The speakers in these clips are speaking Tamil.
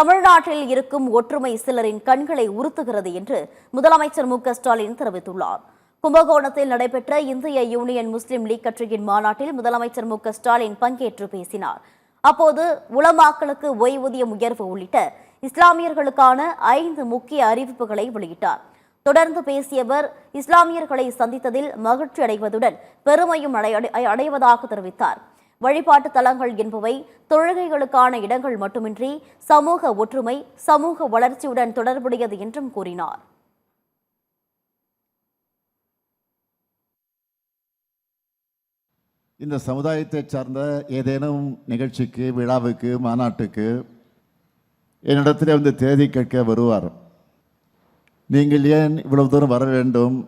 தமிழ்நாட்டில் இருக்கும் ஒற்றுமை சிலரின் கண்களை உறுத்துகிறது என்று முதலமைச்சர் மு.க.ஸ்டாலின் தெரிவித்துள்ளார். கும்பகோணத்தில் நடைபெற்ற இந்திய யூனியன் முஸ்லிம் லீக் கட்சியின் மாநாட்டில் முதலமைச்சர் மு.க.ஸ்டாலின் பங்கேற்று பேசினார். அப்போது உலமாக்களுக்கு ஓய்வூதியம் உயர்வு உள்ளிட்ட இஸ்லாமியர்களுக்கான 5 முக்கிய அறிவிப்புகளை வெளியிட்டார். தொடர்ந்து பேசியவர் இஸ்லாமியர்களை சந்தித்ததில் மகிழ்ச்சி அடைவதுடன் பெருமையும் அடைவதாக தெரிவித்தார். வழிபாட்டு தலங்கள் என்பவை தொழுகைகளுக்கான இடங்கள் மட்டுமின்றி சமூக ஒற்றுமை, சமூக வளர்ச்சியுடன் தொடர்புடையது என்றும் கூறினார். இந்த சமுதாயத்தை சார்ந்த ஏதேனும் நிகழ்ச்சிக்கு, விழாவுக்கு, மாநாட்டுக்கு என்னிடத்திலே வந்து தேதி கேட்க வருவார். நீங்கள் ஏன் இவ்வளவு தூரம் வர வேண்டும்?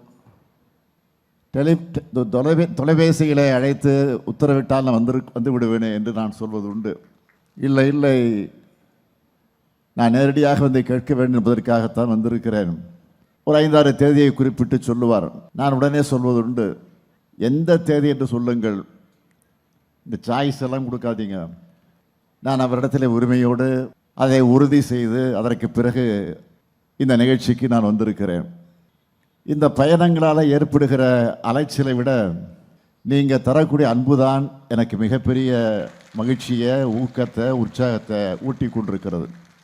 தொலைபேசிகளை அழைத்து உத்தரவிட்டால் நான் வந்து விடுவேனே என்று நான் சொல்வது உண்டு. இல்லை இல்லை, நான் நேரடியாக வந்து கேட்க வேண்டும் என்பதற்காகத்தான் வந்திருக்கிறேன். ஒரு 5-6 தேதியை குறிப்பிட்டு சொல்லுவார். நான் உடனே சொல்வது உண்டு, எந்த தேதி என்று சொல்லுங்கள், இந்த சாய்ஸ் எல்லாம் கொடுக்காதீங்க. நான் அவரிடத்தில் உரிமையோடு அதை உறுதி செய்து அதற்கு பிறகு இந்த நிகழ்ச்சிக்கு நான் வந்திருக்கிறேன். இந்த பயணங்களால் ஏற்படுகிற அலைச்சலை விட நீங்கள் தரக்கூடிய அன்புதான் எனக்கு மிகப்பெரிய மகிழ்ச்சியை, ஊக்கத்தை, உற்சாகத்தை ஊட்டி கொண்டிருக்கிறது.